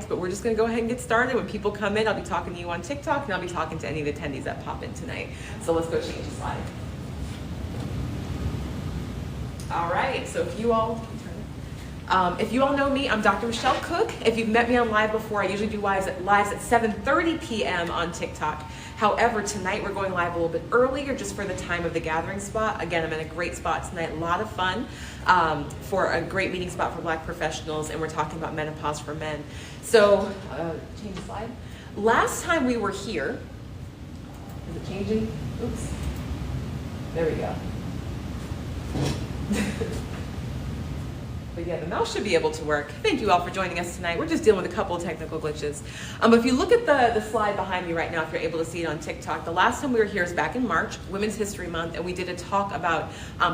but we're just gonna go ahead and get started. When people come in, I'll be talking to you on TikTok, and I'll be talking to any of the attendees that pop in tonight. So let's go change the slide. All right, so if you all know me, I'm Dr. Michelle Cooke. If you've met me on live before, I usually do lives at 7:30 p.m. on TikTok. However, tonight we're going live a little bit earlier just for the time of the gathering spot. Again, I'm in a great spot tonight, a lot of fun for a great meeting spot for Black professionals, and we're talking about menopause for men. So, change the slide. Last time we were here, is it changing? Oops. There we go. But yeah, the mouse should be able to work. Thank you all for joining us tonight. We're just dealing with a couple of technical glitches. If you look at the slide behind me right now, if you're able to see it on TikTok, the last time we were here is back in March, Women's History Month, and we did a talk about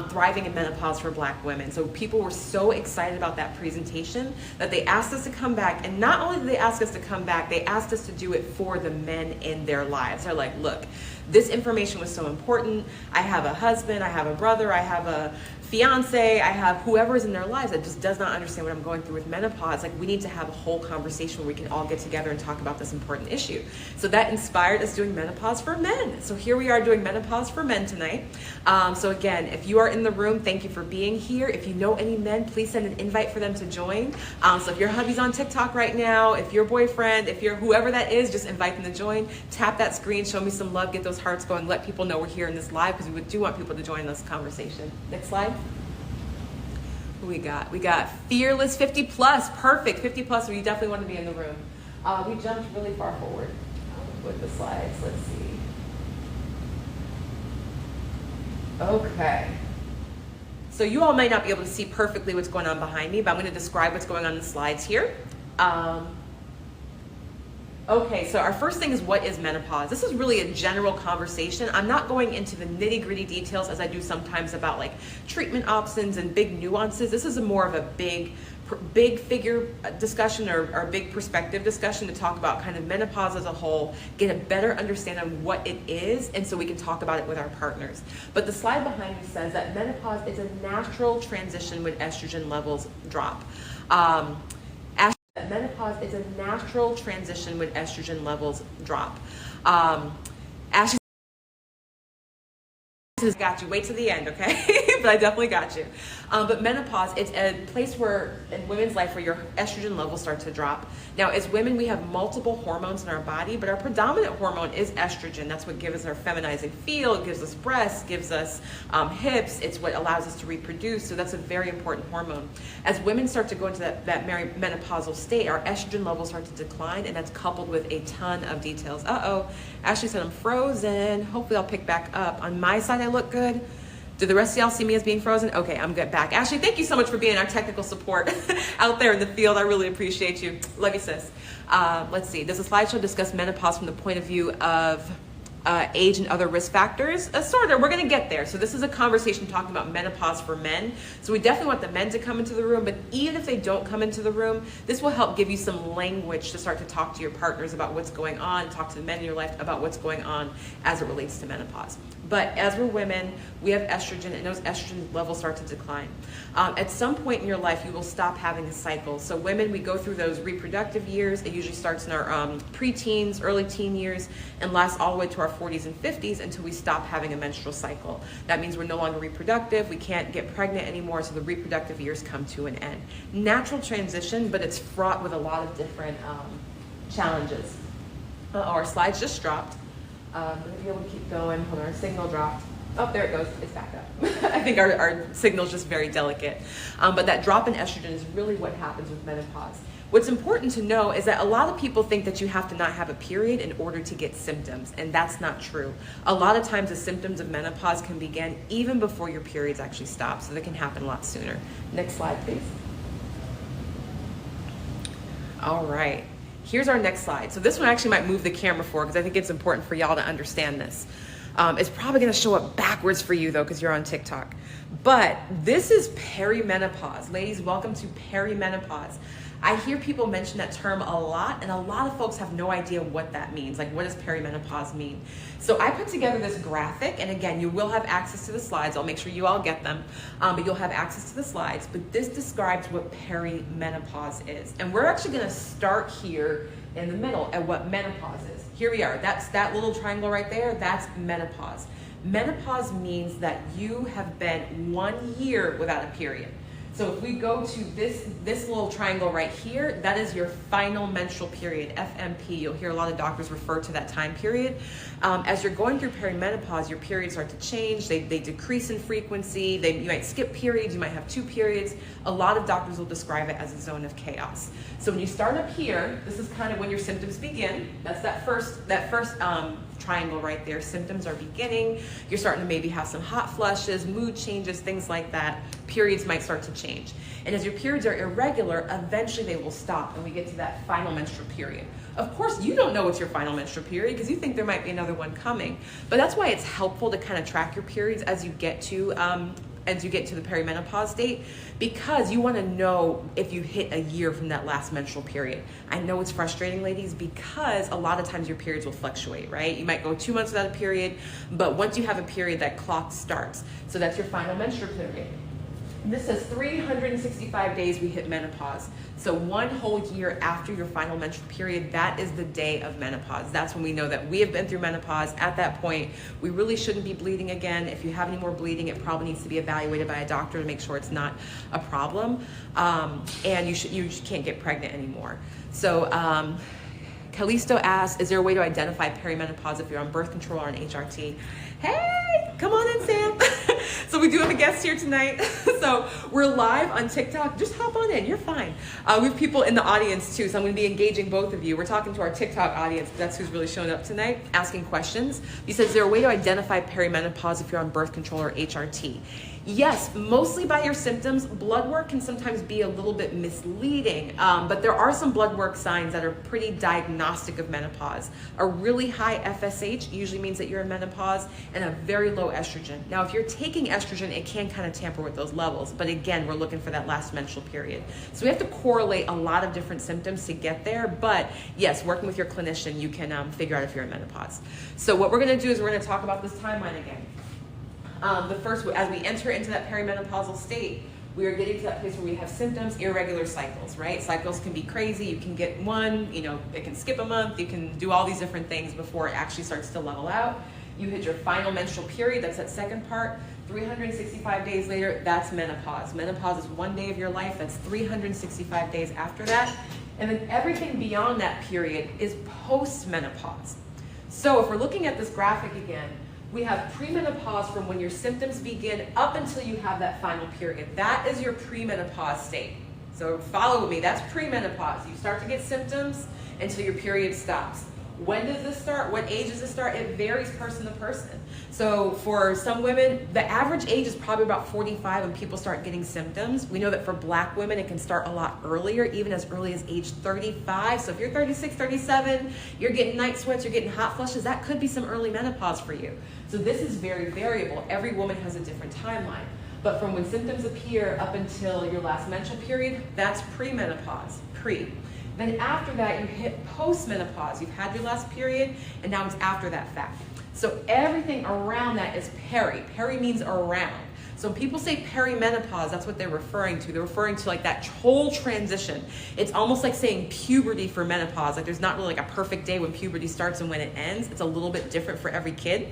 thriving in menopause for Black women. So people were so excited about that presentation that they asked us to come back. And not only did they ask us to come back, they asked us to do it for the men in their lives. They're like, look, this information was so important. I have a husband, I have a brother, I have a fiance, I have whoever is in their lives that just does not understand what I'm going through with menopause. Like, we need to have a whole conversation where we can all get together and talk about this important issue. So that inspired us doing menopause for men. So here we are doing menopause for men tonight. So again, if you are in the room, thank you for being here. If you know any men, please send an invite for them to join. So if your hubby's on TikTok right now, if your boyfriend, if you're whoever that is, just invite them to join. Tap that screen, show me some love, get those hearts going, let people know we're here in this live, because we do want people to join this conversation. Next slide. Who we got? We got Fearless 50 plus. Perfect. 50 plus, so you definitely want to be in the room. We jumped really far forward with the slides. Let's see. Okay. So you all might not be able to see perfectly what's going on behind me, but I'm going to describe what's going on in the slides here. Okay, so our first thing is, what is menopause? This is really a general conversation. I'm not going into the nitty-gritty details as I do sometimes about like treatment options and big nuances. This is more of a big figure discussion or big perspective discussion to talk about kind of menopause as a whole, get a better understanding of what it is, and so we can talk about it with our partners. But the slide behind me says that menopause is a natural transition when estrogen levels drop. Menopause is a natural transition when estrogen levels drop. Ashley got you. Wait to the end, okay? But I definitely got you. But menopause, it's a place where in women's life where your estrogen levels start to drop. Now, as women, we have multiple hormones in our body, but our predominant hormone is estrogen. That's what gives us our feminizing feel. It gives us breasts, gives us hips. It's what allows us to reproduce. So that's a very important hormone. As women start to go into that menopausal state, our estrogen levels start to decline, and that's coupled with a ton of details. Uh-oh, Ashley said I'm frozen. Hopefully I'll pick back up. On my side, I look good. Do the rest of y'all see me as being frozen? Okay, I'm good back. Ashley, thank you so much for being our technical support out there in the field. I really appreciate you. Love you, sis. Let's see. Does the slideshow discuss menopause from the point of view of age and other risk factors? Sort of. We're going to get there. So this is a conversation talking about menopause for men. So we definitely want the men to come into the room, but even if they don't come into the room, this will help give you some language to start to talk to your partners about what's going on, talk to the men in your life about what's going on as it relates to menopause. But as we're women, we have estrogen, and those estrogen levels start to decline. At some point in your life, you will stop having a cycle. So women, we go through those reproductive years. It usually starts in our preteens, early teen years, and lasts all the way to our 40s and 50s until we stop having a menstrual cycle. That means we're no longer reproductive. We can't get pregnant anymore, so the reproductive years come to an end. Natural transition, but it's fraught with a lot of different challenges. Our slides just dropped. I'm going to be able to keep going. Hold on, our signal dropped. Oh, there it goes. It's back up. I think our signal's just very delicate. But that drop in estrogen is really what happens with menopause. What's important to know is that a lot of people think that you have to not have a period in order to get symptoms, and that's not true. A lot of times the symptoms of menopause can begin even before your periods actually stop, so they can happen a lot sooner. Next slide, please. All right. Here's our next slide. So this one I actually might move the camera for because I think it's important for y'all to understand this. It's probably going to show up backwards for you though because you're on TikTok. But this is perimenopause. Ladies, welcome to perimenopause. I hear people mention that term a lot, and a lot of folks have no idea what that means. Like, what does perimenopause mean? So I put together this graphic, and again, you will have access to the slides. I'll make sure you all get them, but you'll have access to the slides. But this describes what perimenopause is. And we're actually gonna start here in the middle at what menopause is. Here we are, that's that little triangle right there, that's menopause. Menopause means that you have been 1 year without a period. So if we go to this little triangle right here, that is your final menstrual period, FMP. You'll hear a lot of doctors refer to that time period. As you're going through perimenopause, your periods start to change. They decrease in frequency. You might skip periods. You might have 2 periods. A lot of doctors will describe it as a zone of chaos. So when you start up here, this is kind of when your symptoms begin. That's that first triangle right there. Symptoms are beginning. You're starting to maybe have some hot flushes, mood changes, things like that. Periods might start to change. And as your periods are irregular, eventually they will stop and we get to that final menstrual period. Of course, you don't know it's your final menstrual period because you think there might be another one coming. But that's why it's helpful to kind of track your periods as you get to the perimenopause state, because you want to know if you hit a year from that last menstrual period. I know it's frustrating, ladies, because a lot of times your periods will fluctuate, right? You might go 2 months without a period, but once you have a period, that clock starts. So that's your final menstrual period. This says 365 days we hit menopause. So 1 whole year after your final menstrual period, that is the day of menopause. That's when we know that we have been through menopause. At that point, we really shouldn't be bleeding again. If you have any more bleeding, it probably needs to be evaluated by a doctor to make sure it's not a problem. And you can't get pregnant anymore. So Callisto asks, is there a way to identify perimenopause if you're on birth control or on HRT? Hey, come on in, Sam. So we do have a guest here tonight. So we're live on TikTok. Just hop on in, you're fine. We have people in the audience too, so I'm gonna be engaging both of you. We're talking to our TikTok audience, that's who's really showing up tonight, asking questions. He says, is there a way to identify perimenopause if you're on birth control or HRT? Yes, mostly by your symptoms. Blood work can sometimes be a little bit misleading, but there are some blood work signs that are pretty diagnostic of menopause. A really high FSH usually means that you're in menopause, and a very low estrogen. Now, if you're taking estrogen, it can kind of tamper with those levels, but again, we're looking for that last menstrual period. So we have to correlate a lot of different symptoms to get there, but yes, working with your clinician, you can figure out if you're in menopause. So what we're gonna do is we're gonna talk about this timeline again. The first, as we enter into that perimenopausal state, we are getting to that place where we have symptoms, irregular cycles, right? Cycles can be crazy. You can get one, it can skip a month. You can do all these different things before it actually starts to level out. You hit your final menstrual period, that's that second part. 365 days later, that's menopause. Menopause is 1 day of your life, that's 365 days after that. And then everything beyond that period is post-menopause. So if we're looking at this graphic again, we have premenopause from when your symptoms begin up until you have that final period. That is your premenopause state. So follow with me, that's premenopause. You start to get symptoms until your period stops. When does this start? What age does this start? It varies person to person. So for some women, the average age is probably about 45 when people start getting symptoms. We know that for Black women, it can start a lot earlier, even as early as age 35. So if you're 36, 37, you're getting night sweats, you're getting hot flushes, that could be some early menopause for you. So this is very variable. Every woman has a different timeline. But from when symptoms appear up until your last menstrual period, that's premenopause, pre. Then after that, you hit post-menopause. You've had your last period, and now it's after that fact. So everything around that is peri. Peri means around. So when people say perimenopause, that's what they're referring to. They're referring to like that whole transition. It's almost like saying puberty for menopause. Like there's not really like a perfect day when puberty starts and when it ends. It's a little bit different for every kid.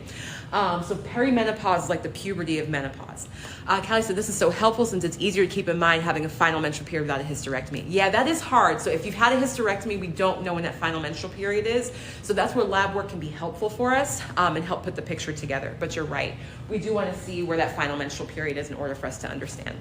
So perimenopause is like the puberty of menopause. Callie said, this is so helpful since it's easier to keep in mind having a final menstrual period without a hysterectomy. Yeah, that is hard. So if you've had a hysterectomy, we don't know when that final menstrual period is. So that's where lab work can be helpful for us and help put the picture together. But you're right. We do want to see where that final menstrual period is in order for us to understand.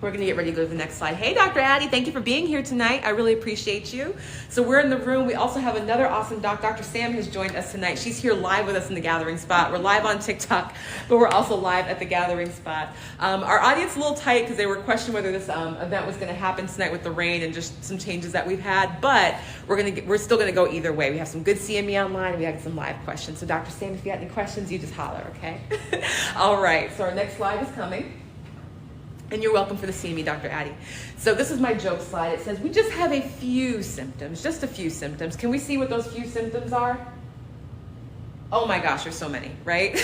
We're going to get ready to go to the next slide. Hey, Dr. Addie, thank you for being here tonight. I really appreciate you. So we're in the room. We also have another awesome doc. Dr. Sam has joined us tonight. She's here live with us in the gathering spot. We're live on TikTok, but we're also live at the gathering spot. Our audience is a little tight because they were questioning whether this event was going to happen tonight with the rain and just some changes that we've had, but we're still going to go either way. We have some good CME online and we have some live questions. So Dr. Sam, if you got any questions, you just holler, okay? All right, so our next slide is coming. And you're welcome for the seeing me, Dr. Addie. So this is my joke slide. It says, we just have a few symptoms, just a few symptoms. Can we see what those few symptoms are? Oh my gosh, there's so many, right?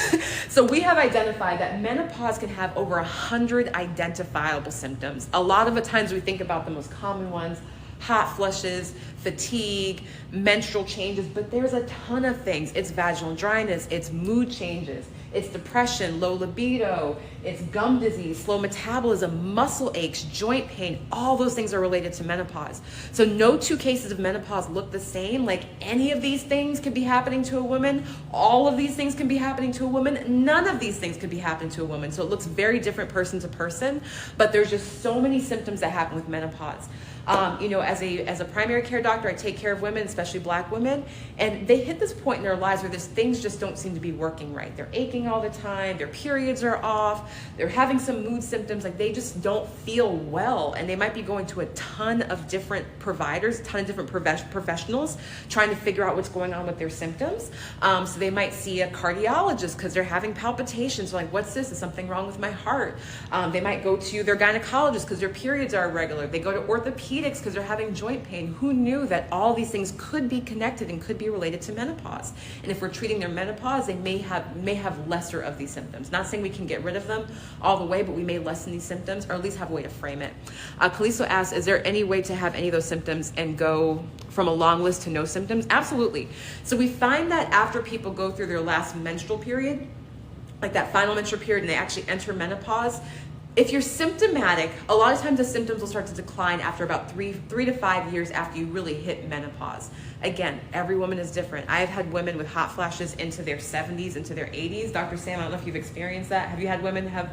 So we have identified that menopause can have over 100 identifiable symptoms. A lot of the times we think about the most common ones: hot flushes, fatigue, menstrual changes, but there's a ton of things. It's vaginal dryness, it's mood changes, it's depression, low libido, it's gum disease, slow metabolism, muscle aches, joint pain. All those things are related to menopause. So no two cases of menopause look the same. Like, any of these things could be happening to a woman. All of these things can be happening to a woman. None of these things could be happening to a woman. So it looks very different person to person, but there's just so many symptoms that happen with menopause. As a primary care doctor, I take care of women, especially Black women, and they hit this point in their lives where things just don't seem to be working right. They're aching all the time, their periods are off, they're having some mood symptoms, like they just don't feel well, and they might be going to a ton of different providers, a ton of different professionals, trying to figure out what's going on with their symptoms. So they might see a cardiologist because they're having palpitations. They're like, what's this? Is something wrong with my heart? They might go to their gynecologist because their periods are irregular. They go to orthopedics because they're having joint pain. Who knew that all these things could be connected and could be related to menopause? And if we're treating their menopause, they may have lesser of these symptoms. Not saying we can get rid of them all the way, but we may lessen these symptoms, or at least have a way to frame it. Kaliso asks, is there any way to have any of those symptoms and go from a long list to no symptoms? Absolutely. So we find that after people go through their last menstrual period, like that final menstrual period, and they actually enter menopause, if you're symptomatic, a lot of times the symptoms will start to decline after about three to 5 years after you really hit menopause. Again, every woman is different. I've had women with hot flashes into their 70s, into their 80s. Dr. Sam, I don't know if you've experienced that. Have you had women have?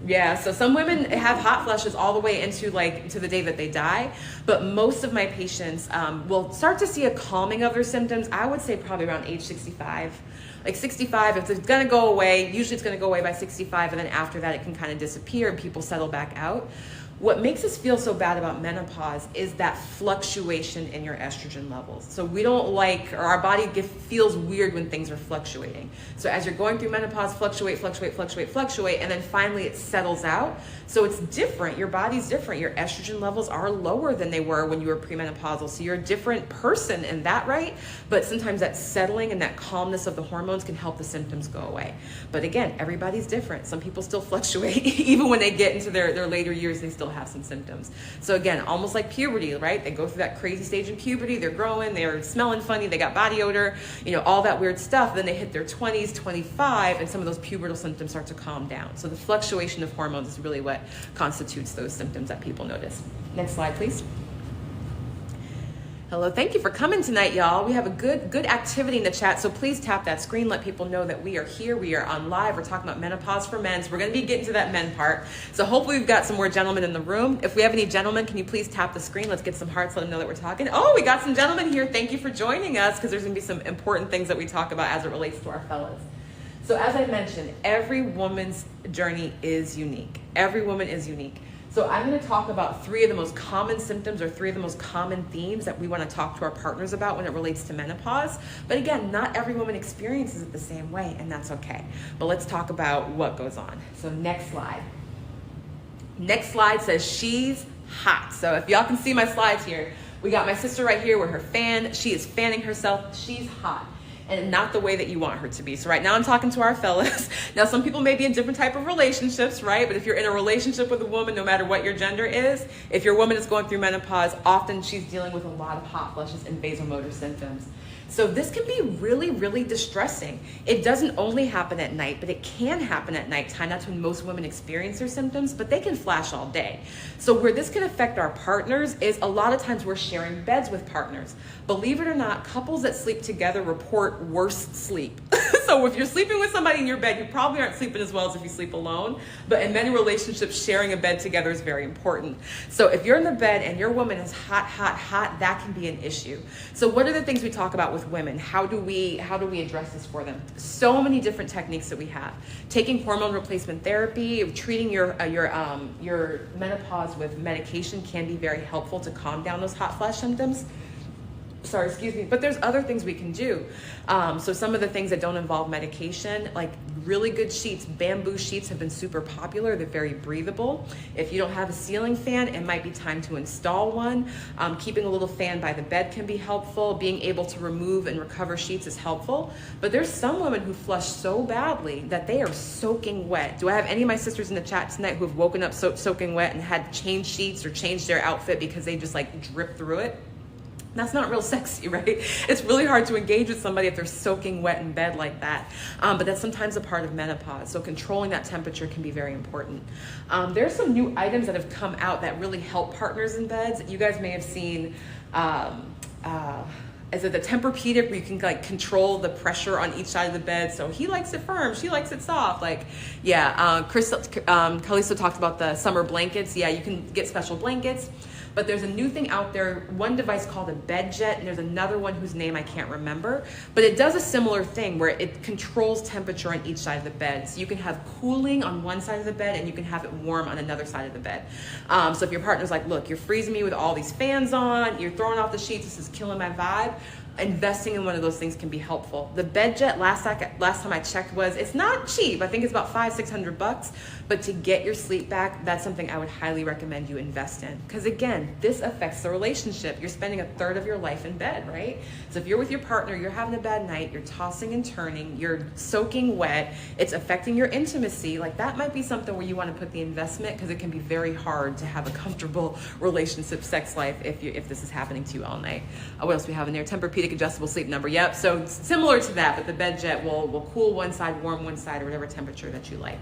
Yeah, so some women have hot flushes all the way into to the day that they die, but most of my patients will start to see a calming of their symptoms, I would say probably around age 65. Like 65, if it's gonna go away, usually it's gonna go away by 65, and then after that it can kind of disappear and people settle back out. What makes us feel so bad about menopause is that fluctuation in your estrogen levels. So we don't like, or our body feels weird when things are fluctuating. So as you're going through menopause, fluctuate, and then finally it settles out. So it's different, your body's different. Your estrogen levels are lower than they were when you were premenopausal. So you're a different person in that, right? But sometimes that settling and that calmness of the hormones can help the symptoms go away. But again, everybody's different. Some people still fluctuate, even when they get into their later years, they still have some symptoms. So again, almost like puberty, right? They go through that crazy stage in puberty, they're growing, they're smelling funny, they got body odor, all that weird stuff. Then they hit their 20s, 25, and some of those pubertal symptoms start to calm down. So the fluctuation of hormones is really what constitutes those symptoms that people notice. Next slide, please. Hello, thank you for coming tonight, y'all. We have a good activity in the chat, so please tap that screen, let people know that we are here, we are on live, we're talking about menopause for men, so we're gonna be getting to that men part. So hopefully we've got some more gentlemen in the room. If we have any gentlemen, can you please tap the screen? Let's get some hearts, let them know that we're talking. Oh, we got some gentlemen here. Thank you for joining us, because there's gonna be some important things that we talk about as it relates to our fellas. So as I mentioned, every woman's journey is unique. Every woman is unique. So I'm going to talk about 3 of the most common symptoms, or 3 of the most common themes that we want to talk to our partners about when it relates to menopause. But again, not every woman experiences it the same way, and that's okay. But let's talk about what goes on. So next slide. Next slide says she's hot. So if y'all can see my slides here, we got my sister right here with her fan. She is fanning herself. She's hot. And not the way that you want her to be. So right now I'm talking to our fellas. Now some people may be in different type of relationships, right? But if you're in a relationship with a woman, no matter what your gender is, if your woman is going through menopause, often she's dealing with a lot of hot flushes and vasomotor symptoms. So this can be really, really distressing. It doesn't only happen at night, but it can happen at nighttime. That's when most women experience their symptoms, but they can flash all day. So where this can affect our partners is a lot of times we're sharing beds with partners. Believe it or not, couples that sleep together report worse sleep. So if you're sleeping with somebody in your bed, you probably aren't sleeping as well as if you sleep alone. But in many relationships, sharing a bed together is very important. So if you're in the bed and your woman is hot, that can be an issue. So what are the things we talk about with women? How do we address this for them? So many different techniques that we have. Taking hormone replacement therapy, treating your menopause with medication can be very helpful to calm down those hot flash symptoms. sorry, excuse me, but there's other things we can do. So some of the things that don't involve medication, like really good sheets, bamboo sheets have been super popular. They're very breathable. If you don't have a ceiling fan, it might be time to install one. Keeping a little fan by the bed can be helpful. Being able to remove and recover sheets is helpful. But there's some women who flush so badly that they are soaking wet. Do I have any of my sisters in the chat tonight who have woken up soaking wet and had to change sheets or change their outfit because they just like drip through it? That's not real sexy, right? It's really hard to engage with somebody if they're soaking wet in bed like that. But that's sometimes a part of menopause. So controlling that temperature can be very important. There's some new items that have come out that really help partners in beds. You guys may have seen, is it the Tempur-Pedic, where you can like control the pressure on each side of the bed? So he likes it firm, she likes it soft. Like, yeah, Kalisto talked about the summer blankets. Yeah, you can get special blankets. But there's a new thing out there, one device called a bed jet, and there's another one whose name I can't remember. But it does a similar thing where it controls temperature on each side of the bed. So you can have cooling on one side of the bed and you can have it warm on another side of the bed. So if your partner's like, look, you're freezing me with all these fans on, you're throwing off the sheets, this is killing my vibe, investing in one of those things can be helpful. The bed jet, last time I checked, it's not cheap. I think it's about $500-600, but to get your sleep back, that's something I would highly recommend you invest in. Because again, this affects the relationship. You're spending a third of your life in bed, right? So if you're with your partner, you're having a bad night, you're tossing and turning, you're soaking wet, it's affecting your intimacy. Like that might be something where you want to put the investment, because it can be very hard to have a comfortable relationship, sex life if this is happening to you all night. What else we have in there? Tempur-Pedic adjustable sleep number. Yep. So similar to that, but the bed jet will cool one side, warm one side, or whatever temperature that you like.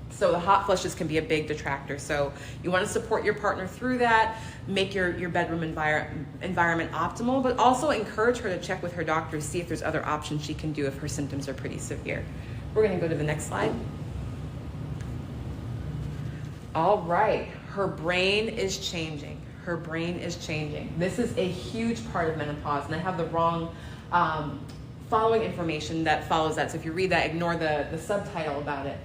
So the hot flushes can be a big detractor. So you want to support your partner through that, make your bedroom environment optimal, but also encourage her to check with her doctor to see if there's other options she can do if her symptoms are pretty severe. We're going to go to the next slide. All right. Her brain is changing. Her brain is changing. This is a huge part of menopause, and I have the wrong following information that follows that. So if you read that, ignore the subtitle about it.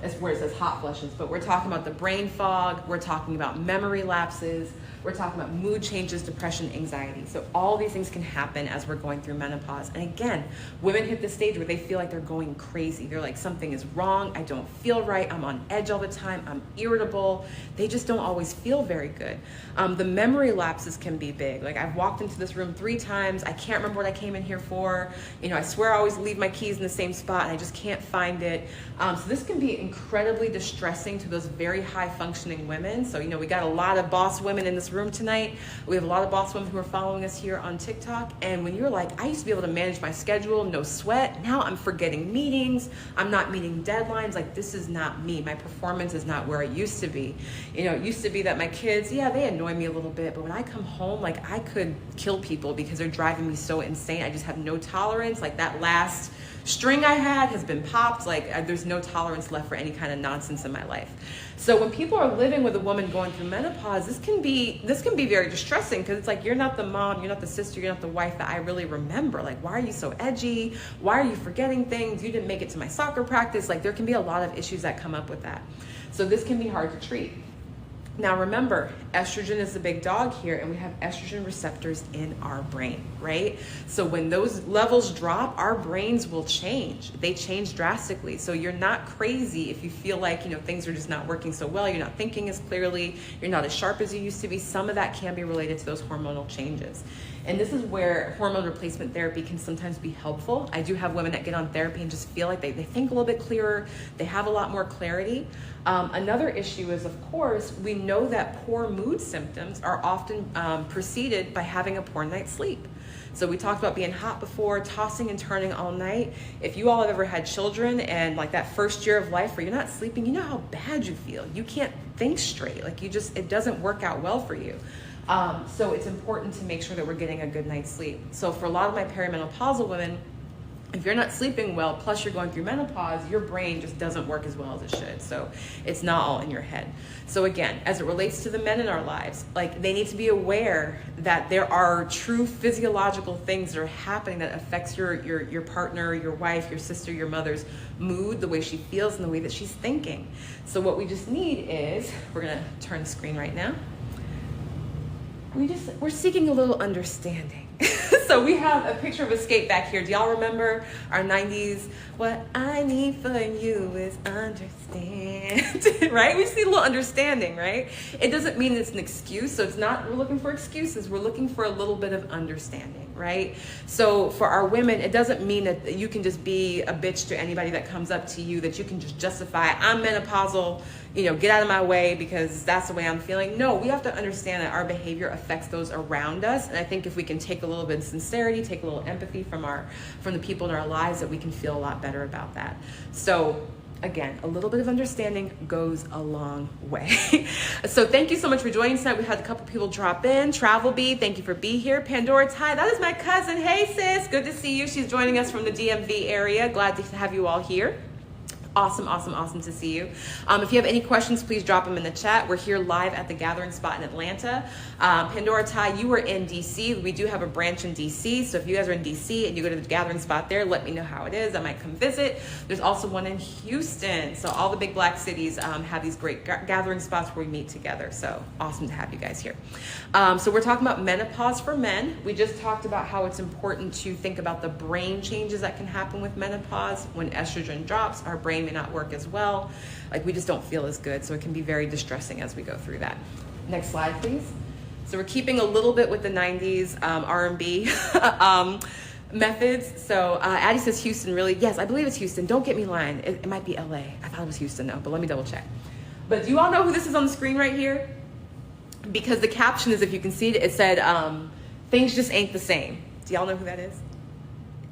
It's where it says hot flushes, but we're talking about the brain fog, we're talking about memory lapses, we're talking about mood changes, depression, anxiety. So all these things can happen as we're going through menopause. And again, women hit the stage where they feel like they're going crazy. They're like, something is wrong, I don't feel right, I'm on edge all the time, I'm irritable. They just don't always feel very good. The memory lapses can be big. Like, I've walked into this room 3 times, I can't remember what I came in here for. You know, I swear I always leave my keys in the same spot and I just can't find it. So this can be incredibly distressing to those very high functioning women. So, you know, we got a lot of boss women in this room tonight. We have a lot of boss women who are following us here on TikTok. And when you're like, I used to be able to manage my schedule, no sweat. Now I'm forgetting meetings. I'm not meeting deadlines. Like, this is not me. My performance is not where it used to be. You know, it used to be that my kids, yeah, they annoy me a little bit, but when I come home, like, I could kill people because they're driving me so insane. I just have no tolerance. Like, that last string I had has been popped. Like, there's no tolerance left for any kind of nonsense in my life. So when people are living with a woman going through menopause, this can be very distressing, because it's like, you're not the mom, you're not the sister, you're not the wife that I really remember. Like, why are you so edgy? Why are you forgetting things? You didn't make it to my soccer practice. Like, there can be a lot of issues that come up with that. So this can be hard to treat. Now remember, estrogen is the big dog here, and we have estrogen receptors in our brain, right? So when those levels drop, our brains will change. They change drastically. So you're not crazy if you feel like, you know, things are just not working so well, you're not thinking as clearly, you're not as sharp as you used to be. Some of that can be related to those hormonal changes. And this is where hormone replacement therapy can sometimes be helpful. I do have women that get on therapy and just feel like they think a little bit clearer, they have a lot more clarity. Another issue is, of course, we know that poor mood symptoms are often preceded by having a poor night's sleep. So we talked about being hot before, tossing and turning all night. If you all have ever had children and like that first year of life where you're not sleeping, you know how bad you feel. You can't think straight. Like, it doesn't work out well for you. So it's important to make sure that we're getting a good night's sleep. So for a lot of my perimenopausal women, if you're not sleeping well, plus you're going through menopause, your brain just doesn't work as well as it should. So it's not all in your head. So again, as it relates to the men in our lives, like, they need to be aware that there are true physiological things that are happening that affects your partner, your wife, your sister, your mother's mood, the way she feels, and the way that she's thinking. So what we just need is, we're gonna turn the screen right now. We're seeking a little understanding. So we have a picture of Escape back here. Do y'all remember our 90s? What I need for you is understand, right? We just need a little understanding, right? It doesn't mean it's an excuse. So it's not, we're looking for excuses. We're looking for a little bit of understanding, right? So for our women, it doesn't mean that you can just be a bitch to anybody that comes up to you, that you can just justify, I'm menopausal, get out of my way because that's the way I'm feeling. No, we have to understand that our behavior affects those around us. And I think if we can take a little bit of sincerity, take a little empathy from the people in our lives, that we can feel a lot better about that. So again, a little bit of understanding goes a long way. So thank you so much for joining tonight. We had a couple people drop in. Travel Bee, thank you for being here. Pandora Ty, that is my cousin. Hey sis, good to see you. She's joining us from the DMV area. Glad to have you all here. Awesome, awesome, awesome to see you. If you have any questions, please drop them in the chat. We're here live at the Gathering Spot in Atlanta. Pandora Ty, you were in DC. We do have a branch in DC. So if you guys are in DC and you go to the Gathering Spot there, let me know how it is. I might come visit. There's also one in Houston. So all the big black cities have these great gathering spots where we meet together. So awesome to have you guys here. So we're talking about menopause for men. We just talked about how it's important to think about the brain changes that can happen with menopause. When estrogen drops, our brain may not work as well. Like, we just don't feel as good. So it can be very distressing as we go through that. Next slide, please. So we're keeping a little bit with the 90s R&B methods. So Addie says Houston, really? Yes, I believe it's Houston. Don't get me lying. It might be LA. I thought it was Houston though, but let me double check. But do you all know who this is on the screen right here? Because the caption is, if you can see it, it said, things just ain't the same. Do y'all know who that is?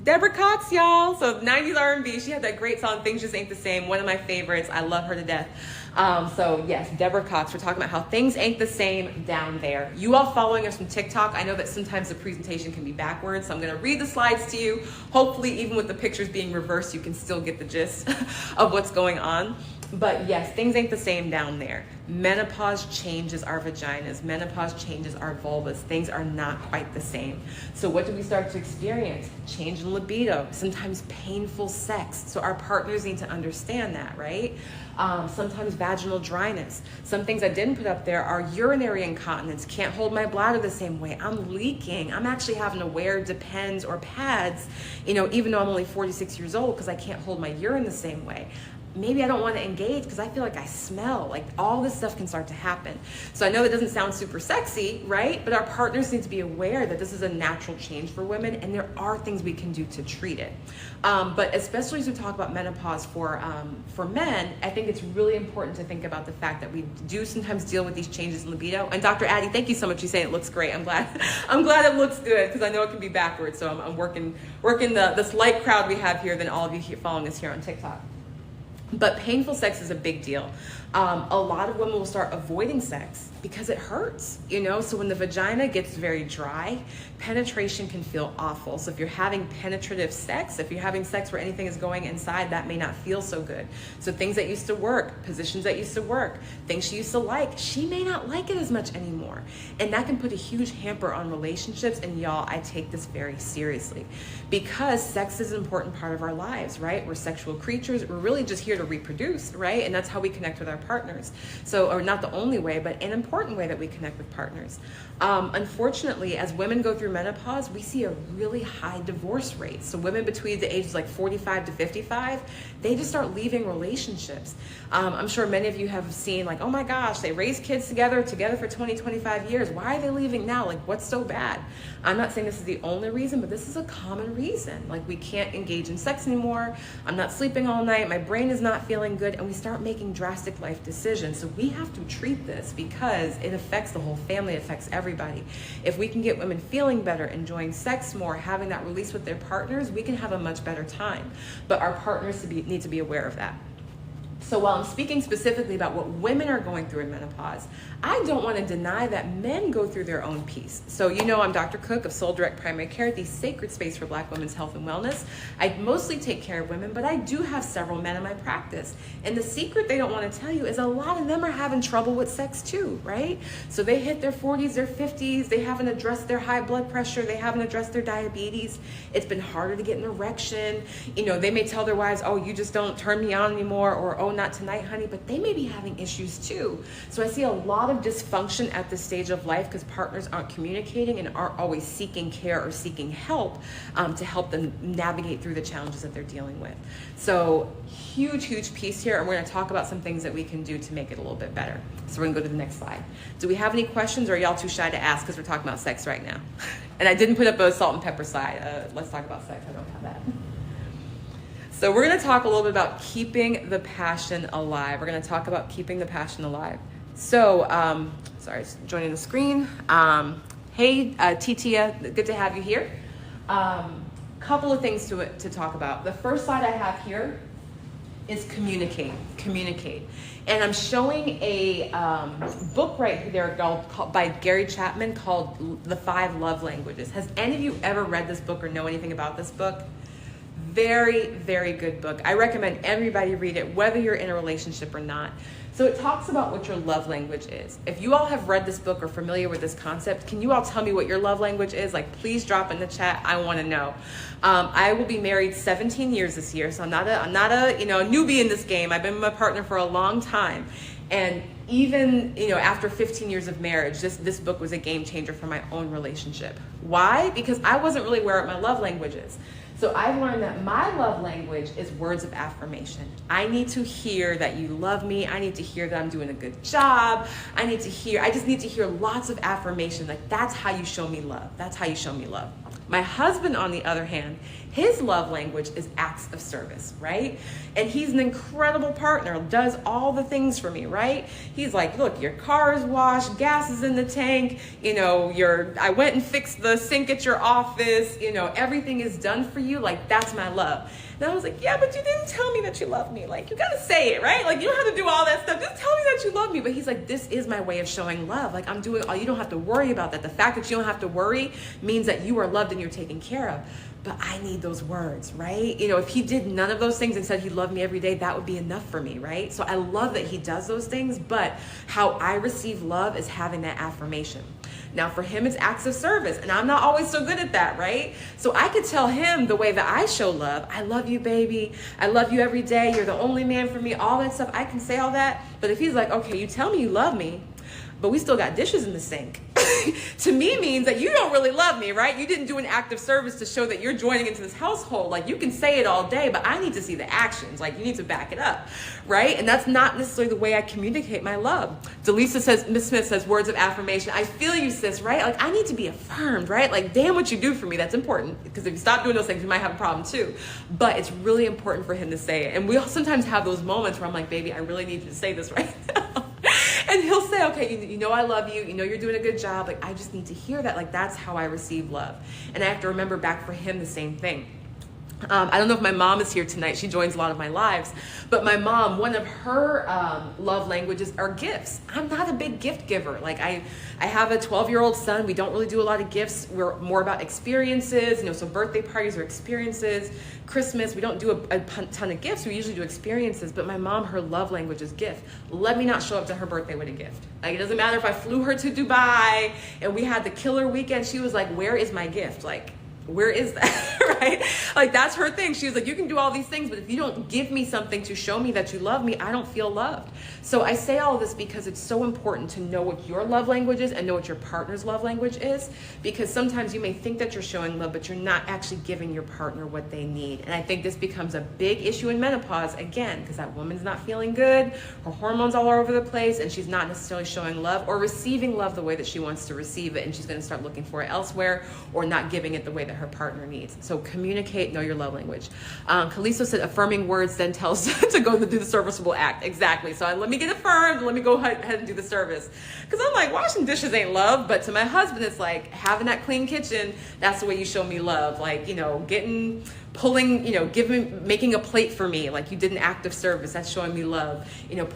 Deborah Cox, y'all. So 90s R&B, she had that great song, Things Just Ain't the Same, one of my favorites. I love her to death. So yes, Deborah Cox, we're talking about how things ain't the same down there. You all following us from TikTok, I know that sometimes the presentation can be backwards, so I'm gonna read the slides to you. Hopefully, even with the pictures being reversed, you can still get the gist of what's going on. But yes, things ain't the same down there. Menopause changes our vaginas. Menopause changes our vulvas. Things are not quite the same. So what do we start to experience? Change in libido, sometimes painful sex. So our partners need to understand that, right? Sometimes vaginal dryness. Some things I didn't put up there are urinary incontinence. Can't hold my bladder the same way. I'm leaking. I'm actually having to wear Depends or pads, even though I'm only 46 years old, because I can't hold my urine the same way. Maybe I don't want to engage because I feel like I smell. Like, all this stuff can start to happen. So I know that doesn't sound super sexy, right? But our partners need to be aware that this is a natural change for women, and there are things we can do to treat it. But especially as we talk about menopause for men, I think it's really important to think about the fact that we do sometimes deal with these changes in libido. And Dr. Addie, thank you so much. You saying it looks great. I'm glad it looks good, because I know it can be backwards. So I'm working this light crowd we have here than all of you here following us here on TikTok. But painful sex is a big deal. A lot of women will start avoiding sex because it hurts, So when the vagina gets very dry, penetration can feel awful. So if you're having penetrative sex, if you're having sex where anything is going inside, that may not feel so good. So things that used to work, positions that used to work, things she used to like, she may not like it as much anymore. And that can put a huge hamper on relationships. And y'all, I take this very seriously, because sex is an important part of our lives, right? We're sexual creatures. We're really just here to reproduce, right? And that's how we connect with our partners. So, or not the only way, but an important way that we connect with partners. Unfortunately, as women go through menopause, we see a really high divorce rate. So women between the ages like 45 to 55, they just start leaving relationships. I'm sure many of you have seen, like, oh my gosh, they raised kids together for 20, 25 years. Why are they leaving now? Like, what's so bad? I'm not saying this is the only reason, but this is a common reason. Like, we can't engage in sex anymore. I'm not sleeping all night. My brain is not feeling good. And we start making drastic life decisions. So we have to treat this, because it affects the whole family. It affects everybody. If we can get women feeling better, enjoying sex more, having that release with their partners, we can have a much better time. But our partners need to be aware of that. So while I'm speaking specifically about what women are going through in menopause, I don't want to deny that men go through their own piece. So I'm Dr. Cooke of Soul Direct Primary Care, the sacred space for Black women's health and wellness. I mostly take care of women, but I do have several men in my practice. And the secret they don't want to tell you is a lot of them are having trouble with sex too, right? So they hit their 40s, their 50s, they haven't addressed their high blood pressure, they haven't addressed their diabetes. It's been harder to get an erection. They may tell their wives, oh, you just don't turn me on anymore, or oh not tonight, honey, but they may be having issues too. So I see a lot of dysfunction at this stage of life because partners aren't communicating and aren't always seeking care or seeking help to help them navigate through the challenges that they're dealing with. So huge piece here, and we're going to talk about some things that we can do to make it a little bit better. So we're going to go to the next slide. Do we have any questions, or are y'all too shy to ask because we're talking about sex right now? And I didn't put up a salt and pepper slide. Let's talk about sex. I don't have that. So we're going to talk a little bit about keeping the passion alive. We're going to talk about keeping the passion alive. So, sorry, just joining the screen. Hey, Titia, good to have you here. Couple of things to talk about. The first slide I have here is communicate. And I'm showing a book right there by Gary Chapman called The 5 Love Languages. Has any of you ever read this book or know anything about this book? Very good book. I recommend everybody read it, whether you're in a relationship or not. So it talks about what your love language is. If you all have read this book or familiar with this concept, can you all tell me what your love language is? Like, please drop in the chat. I want to know. I will be married 17 years this year, so I'm not a newbie in this game. I've been with my partner for a long time. And even, after 15 years of marriage, this book was a game changer for my own relationship. Why? Because I wasn't really aware of my love languages. So I've learned that my love language is words of affirmation. I need to hear that you love me. I need to hear that I'm doing a good job. I just need to hear lots of affirmation. Like, that's how you show me love. That's how you show me love. My husband, on the other hand, his love language is acts of service, right? And he's an incredible partner, does all the things for me, right? He's like, look, your car is washed, gas is in the tank, I went and fixed the sink at your office, everything is done for you. Like, that's my love. And I was like, yeah, but you didn't tell me that you love me. Like, you gotta say it, right? Like, you don't have to do all that stuff. Just tell me that you love me. But he's like, this is my way of showing love. Like, I'm doing all, you don't have to worry about that. The fact that you don't have to worry means that you are loved and you're taken care of. But I need those words, right? If he did none of those things and said he loved me every day, that would be enough for me, right? So I love that he does those things, but how I receive love is having that affirmation. Now, for him, it's acts of service, and I'm not always so good at that, right? So I could tell him the way that I show love. I love you, baby. I love you every day. You're the only man for me, all that stuff. I can say all that. But if he's like, okay, you tell me you love me, but we still got dishes in the sink, to me means that you don't really love me, right? You didn't do an act of service to show that you're joining into this household. Like, you can say it all day, but I need to see the actions. Like, you need to back it up, right? And that's not necessarily the way I communicate my love. Delisa says, Miss Smith says, words of affirmation. I feel you, sis, right? Like, I need to be affirmed, right? Like, damn what you do for me. That's important, because if you stop doing those things, you might have a problem too. But it's really important for him to say it. And we all sometimes have those moments where I'm like, baby, I really need you to say this right now. And he'll say, okay, you know I love you. You're doing a good job. Like, I just need to hear that. Like, that's how I receive love. And I have to remember back for him the same thing. I don't know if my mom is here tonight. She joins a lot of my lives. But my mom, one of her love languages are gifts. I'm not a big gift giver. Like, I have a 12-year-old son. We don't really do a lot of gifts. We're more about experiences. So birthday parties are experiences. Christmas, we don't do a ton of gifts. We usually do experiences. But my mom, her love language is gift. Let me not show up to her birthday with a gift. Like, it doesn't matter if I flew her to Dubai and we had the killer weekend. She was like, where is my gift? Like, where is that, right? Like, that's her thing. She was like, you can do all these things, but if you don't give me something to show me that you love me, I don't feel loved. So I say all this because it's so important to know what your love language is and know what your partner's love language is, because sometimes you may think that you're showing love, but you're not actually giving your partner what they need. And I think this becomes a big issue in menopause, again, because that woman's not feeling good, her hormones all over the place, and she's not necessarily showing love or receiving love the way that she wants to receive it, and she's going to start looking for it elsewhere or not giving it the way that her partner needs. So communicate, know your love language. Kalisto said affirming words then tells to go to do the serviceable act. Exactly. So let me get affirmed. Let me go ahead and do the service. Because I'm like, washing dishes ain't love. But to my husband, it's like having that clean kitchen. That's the way you show me love. Like, making a plate for me. Like, you did an act of service. That's showing me love.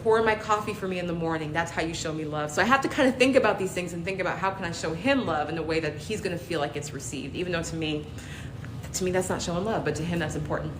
Pouring my coffee for me in the morning. That's how you show me love. So I have to kind of think about these things and think about how can I show him love in a way that he's going to feel like it's received, even though to me that's not showing love, but to him that's important.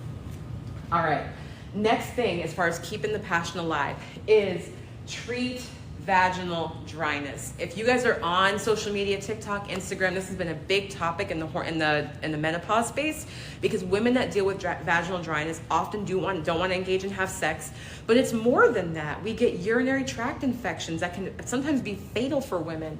All right, next thing as far as keeping the passion alive is treat vaginal dryness. If you guys are on social media, TikTok, Instagram, this has been a big topic in the menopause space, because women that deal with vaginal dryness often don't want to engage and have sex. But it's more than that. We get urinary tract infections that can sometimes be fatal for women.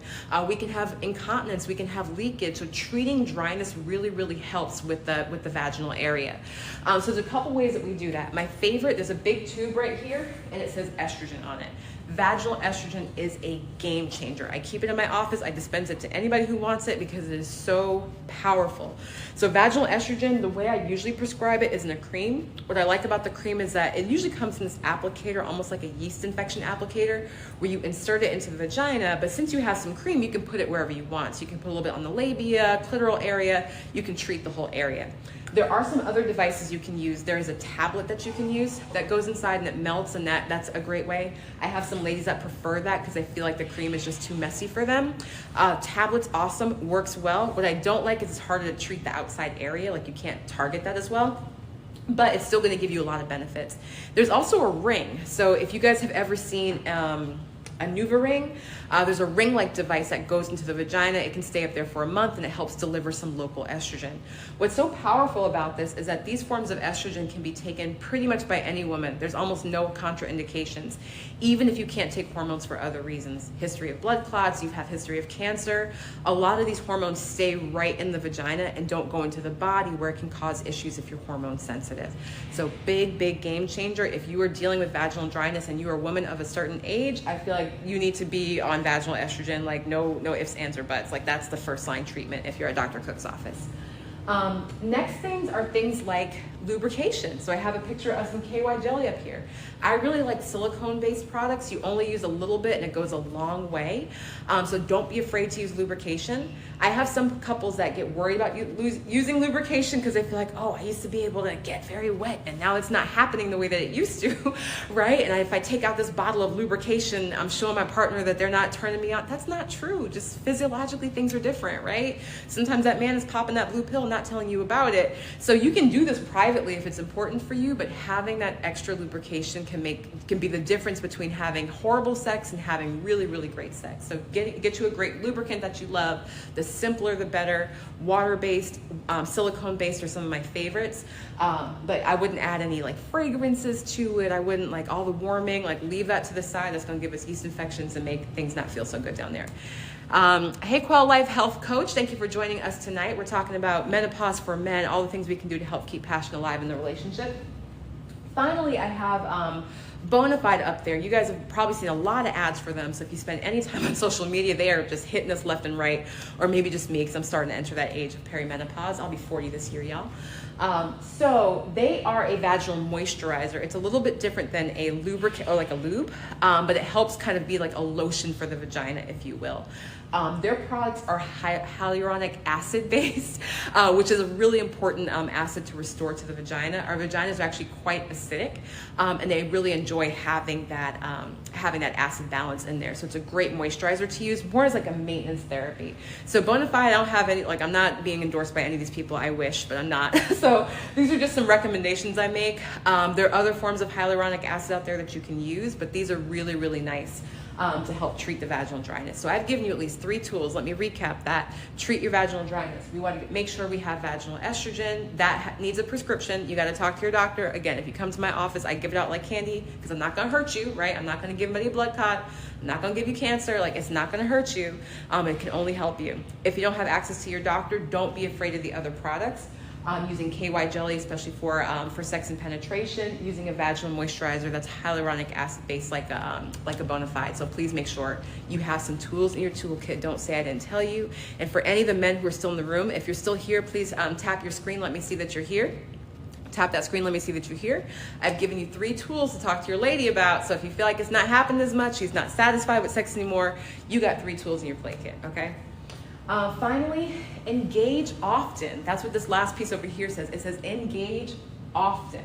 We can have incontinence, we can have leakage. So treating dryness really, really helps with the vaginal area. So there's a couple ways that we do that. My favorite, there's a big tube right here and it says estrogen on it. Vaginal estrogen is a game changer. I keep it in my office. I dispense it to anybody who wants it because it is so powerful. So vaginal estrogen, the way I usually prescribe it is in a cream. What I like about the cream is that it usually comes in this applicator, almost like a yeast infection applicator, where you insert it into the vagina. But since you have some cream, you can put it wherever you want. So you can put a little bit on the labia, clitoral area. You can treat the whole area. There are some other devices you can use. There is a tablet that you can use that goes inside and it melts, and that's a great way. I have some ladies that prefer that because they feel like the cream is just too messy for them. Tablet's awesome, works well. What I don't like is it's harder to treat the outside area, like you can't target that as well. But it's still gonna give you a lot of benefits. There's also a ring. So if you guys have ever seen a Nuva ring, there's a ring-like device that goes into the vagina. It can stay up there for a month and it helps deliver some local estrogen. What's so powerful about this is that these forms of estrogen can be taken pretty much by any woman. There's almost no contraindications, even if you can't take hormones for other reasons. History of blood clots, you have history of cancer. A lot of these hormones stay right in the vagina and don't go into the body, where it can cause issues if you're hormone sensitive. So big, big game changer. If you are dealing with vaginal dryness and you are a woman of a certain age, I feel like you need to be on vaginal estrogen, like no ifs, ands, or buts. Like that's the first line treatment if you're at Dr. Cooke's office. Next things are things like lubrication. So I have a picture of some KY jelly up here. I really like silicone-based products. You only use a little bit and it goes a long way. So don't be afraid to use lubrication. I have some couples that get worried about using lubrication because they feel like, oh, I used to be able to get very wet and now it's not happening the way that it used to, right? And if I take out this bottle of lubrication, I'm showing my partner that they're not turning me on. That's not true. Just physiologically, things are different, right? Sometimes that man is popping that blue pill, not telling you about it. So you can do this privately if it's important for you, but having that extra lubrication can be the difference between having horrible sex and having really, really great sex. So get you a great lubricant that you love. The simpler, the better. Water-based, silicone-based are some of my favorites. But I wouldn't add any like fragrances to it. I wouldn't like all the warming, like leave that to the side. That's gonna give us yeast infections and make things not feel so good down there. Hey, Quell Life Health Coach, thank you for joining us tonight. We're talking about menopause for men, all the things we can do to help keep passion alive in the relationship. Finally, I have Bonafide up there. You guys have probably seen a lot of ads for them, so if you spend any time on social media, they are just hitting us left and right, or maybe just me, because I'm starting to enter that age of perimenopause. I'll be 40 this year, y'all. So they are a vaginal moisturizer. It's a little bit different than a lubricant or like a lube, but it helps kind of be like a lotion for the vagina, if you will. Their products are hyaluronic acid based, which is a really important acid to restore to the vagina. Our vaginas are actually quite acidic, and they really enjoy having that acid balance in there. So it's a great moisturizer to use, more as like a maintenance therapy. So Bonafide, I don't have any, like I'm not being endorsed by any of these people. I wish, but I'm not. So these are just some recommendations I make. There are other forms of hyaluronic acid out there that you can use, but these are really, really nice to help treat the vaginal dryness. So I've given you at least 3 tools. Let me recap that. Treat your vaginal dryness. We want to make sure we have vaginal estrogen. That needs a prescription. You got to talk to your doctor. Again, if you come to my office, I give it out like candy because I'm not going to hurt you, right? I'm not going to give anybody a blood clot. I'm not going to give you cancer. Like, it's not going to hurt you. It can only help you. If you don't have access to your doctor, don't be afraid of the other products. Using KY jelly, especially for sex and penetration, using a vaginal moisturizer that's hyaluronic acid based like a Bonafide. So please make sure you have some tools in your toolkit. Don't say I didn't tell you. And for any of the men who are still in the room, if you're still here, please tap your screen. Let me see that you're here. Tap that screen. Let me see that you're here. I've given you 3 tools to talk to your lady about. So if you feel like it's not happening as much, she's not satisfied with sex anymore, you got 3 tools in your play kit, okay? Finally, engage often. That's what this last piece over here says. It says engage often.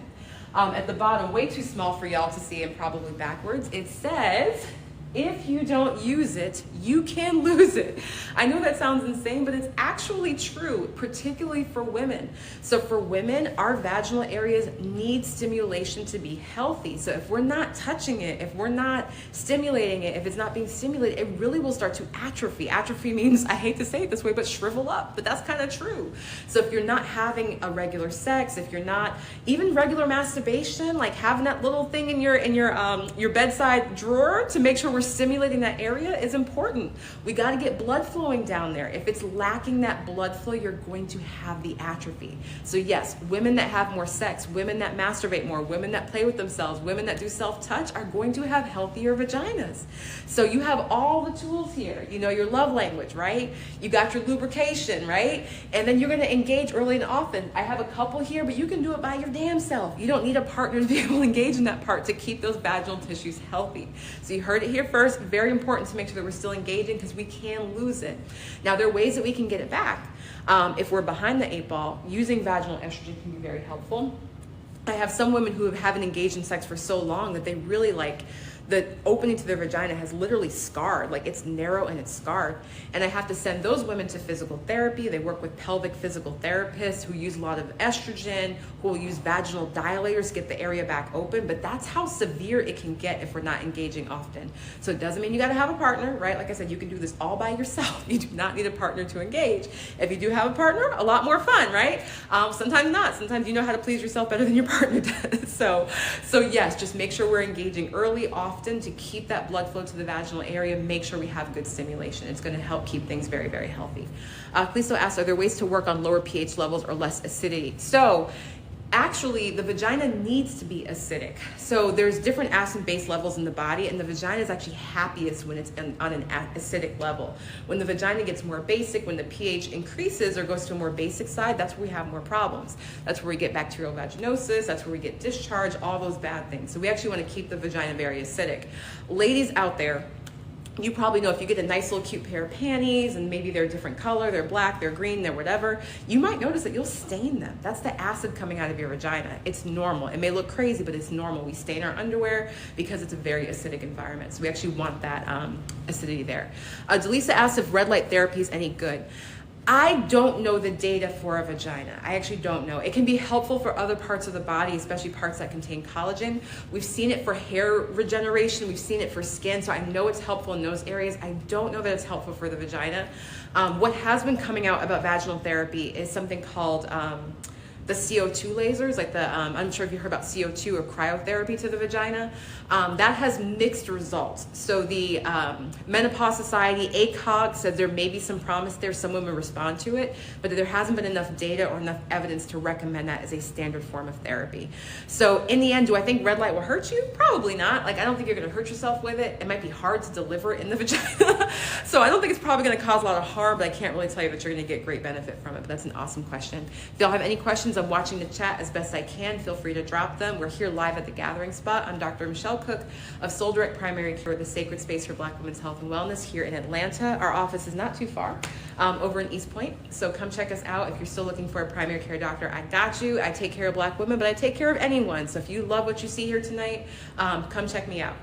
At the bottom, way too small for y'all to see and probably backwards, it says, if you don't use it, You can lose it. I know that sounds insane, but it's actually true, particularly for women. So for women, our vaginal areas need stimulation to be healthy. So if we're not touching it, if we're not stimulating it, if it's not being stimulated, it really will start to atrophy. Atrophy means, I hate to say it this way, but shrivel up, but that's kind of true. So if you're not having a regular sex, if you're not even regular masturbation, like having that little thing in your bedside drawer to make sure we're stimulating that area is important. We got to get blood flowing down there. If it's lacking that blood flow, you're going to have the atrophy. So yes, women that have more sex, women that masturbate more, women that play with themselves, women that do self-touch are going to have healthier vaginas. So you have all the tools here. You know your love language, right? You got your lubrication, right? And then you're going to engage early and often. I have a couple here, but you can do it by your damn self. You don't need a partner to be able to engage in that part to keep those vaginal tissues healthy. So you heard it here first. Very important to make sure that we're still engaging because we can lose it. Now there are ways that we can get it back. If we're behind the 8 ball, using vaginal estrogen can be very helpful. I have some women who haven't engaged in sex for so long that they really the opening to their vagina has literally scarred, like it's narrow and it's scarred. And I have to send those women to physical therapy. They work with pelvic physical therapists who use a lot of estrogen, who will use vaginal dilators to get the area back open. But that's how severe it can get if we're not engaging often. So it doesn't mean you got to have a partner, right? Like I said, you can do this all by yourself. You do not need a partner to engage. If you do have a partner, a lot more fun, right? Sometimes not. Sometimes you know how to please yourself better than your partner does. So yes, just make sure we're engaging early, often, to keep that blood flow to the vaginal area. Make sure we have good stimulation. It's going to help keep things very, very healthy. Clesto asks, are there ways to work on lower pH levels or less acidity? So actually, the vagina needs to be acidic. So there's different acid base levels in the body, and the vagina is actually happiest when it's on an acidic level. When the vagina gets more basic, when the pH increases or goes to a more basic side, that's where we have more problems. That's where we get bacterial vaginosis, that's where we get discharge, all those bad things. So we actually want to keep the vagina very acidic. Ladies out there, you probably know if you get a nice little cute pair of panties and maybe they're a different color, they're black, they're green, they're whatever, you might notice that you'll stain them. That's the acid coming out of your vagina. It's normal. It may look crazy, but it's normal. We stain our underwear because it's a very acidic environment. So we actually want that acidity there. Delisa asks if red light therapy is any good. I don't know the data for a vagina. I actually don't know. It can be helpful for other parts of the body, especially parts that contain collagen. We've seen it for hair regeneration. We've seen it for skin. So I know it's helpful in those areas. I don't know that it's helpful for the vagina. What has been coming out about vaginal therapy is something called the CO2 lasers, like I'm sure if you heard about CO2 or cryotherapy to the vagina, that has mixed results. So the Menopause Society, ACOG, said there may be some promise there. Some women respond to it, but there hasn't been enough data or enough evidence to recommend that as a standard form of therapy. So in the end, do I think red light will hurt you? Probably not. Like, I don't think you're gonna hurt yourself with it. It might be hard to deliver in the vagina. So I don't think it's probably gonna cause a lot of harm, but I can't really tell you that you're gonna get great benefit from it. But that's an awesome question. If y'all have any questions, I'm watching the chat as best I can. Feel free to drop them. We're here live at the Gathering Spot. I'm Dr. Michelle Cooke of Soul Direct Primary Care, the sacred space for Black women's health and wellness here in Atlanta. Our office is not too far, over in East Point. So come check us out. If you're still looking for a primary care doctor, I got you. I take care of Black women, but I take care of anyone. So if you love what you see here tonight, come check me out.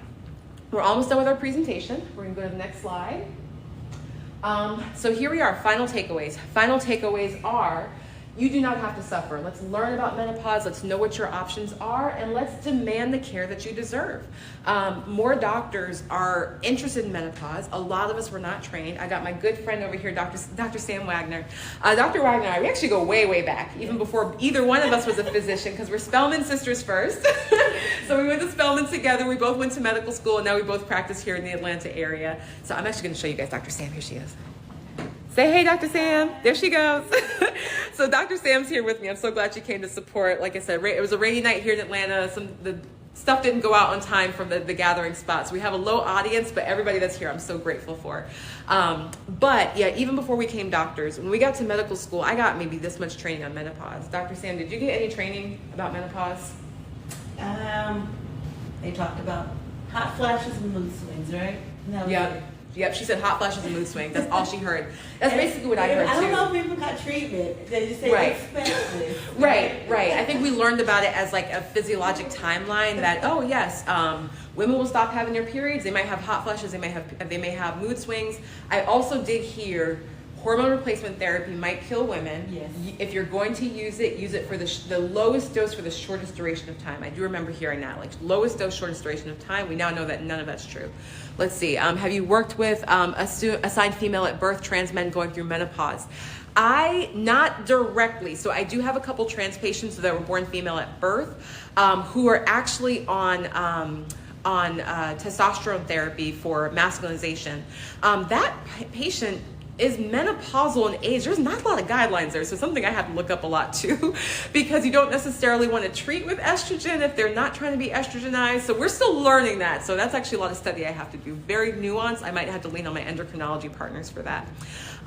We're almost done with our presentation. We're gonna go to the next slide. So here we are, final takeaways. Final takeaways are, you do not have to suffer. Let's learn about menopause. Let's know what your options are, and let's demand the care that you deserve. More doctors are interested in menopause. A lot of us were not trained. I got my good friend over here, Dr. Sam Wagner. Dr. Wagner and I, we actually go way, way back, even before either one of us was a physician, because we're Spelman sisters first. So we went to Spelman together. We both went to medical school, and now we both practice here in the Atlanta area. So I'm actually going to show you guys Dr. Sam. Here she is. Say hey, Dr. Sam. There she goes. So Dr. Sam's here with me. I'm so glad she came to support. Like I said, it was a rainy night here in Atlanta. The stuff didn't go out on time from the Gathering Spot. So we have a low audience, but everybody that's here, I'm so grateful for. But yeah, even before we became doctors, when we got to medical school, I got maybe this much training on menopause. Dr. Sam, did you get any training about menopause? They talked about hot flashes and mood swings, right? Yeah. Yep, she said hot flashes and mood swings. That's all she heard. That's basically what I heard too. I don't know if people got treatment. They just say expensive. Right. I think we learned about it as like a physiologic timeline that, oh yes, women will stop having their periods. They might have hot flashes. They may have mood swings. I also did hear hormone replacement therapy might kill women. Yes. If you're going to use it for the lowest dose for the shortest duration of time. I do remember hearing that, like lowest dose, shortest duration of time. We now know that none of that's true. Let's see. Have you worked with assigned female at birth, trans men going through menopause? Not directly. So I do have a couple trans patients that were born female at birth who are actually on testosterone therapy for masculinization. That patient is menopausal in age. There's not a lot of guidelines there, so something I have to look up a lot too, because you don't necessarily want to treat with estrogen if they're not trying to be estrogenized. So we're still learning that. So that's actually a lot of study I have to do. Very nuanced. I might have to lean on my endocrinology partners for that.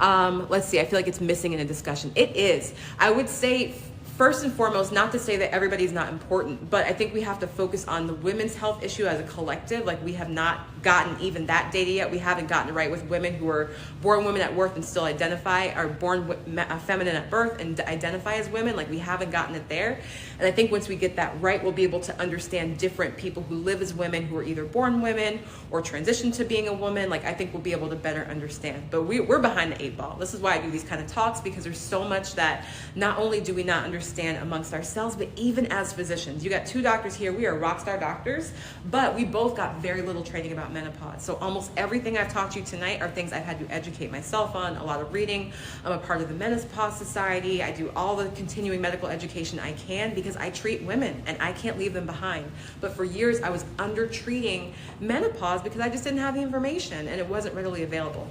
Let's see. I feel like it's missing in a discussion. It is. I would say, first and foremost, not to say that everybody's not important, but I think we have to focus on the women's health issue as a collective. Like, we have not gotten even that data yet. We haven't gotten it right with women who are born women at birth and still are born feminine at birth and identify as women. Like, we haven't gotten it there. And I think once we get that right, we'll be able to understand different people who live as women, who are either born women or transition to being a woman. Like, I think we'll be able to better understand. But we're behind the 8 ball. This is why I do these kind of talks, because there's so much that not only do we not understand amongst ourselves, but even as physicians. You got 2 doctors here. We are rock star doctors, but we both got very little training about menopause. So almost everything I've taught you tonight are things I've had to educate myself on, a lot of reading. I'm a part of the Menopause Society. I do all the continuing medical education I can because I treat women and I can't leave them behind. But for years I was under treating menopause because I just didn't have the information and it wasn't readily available.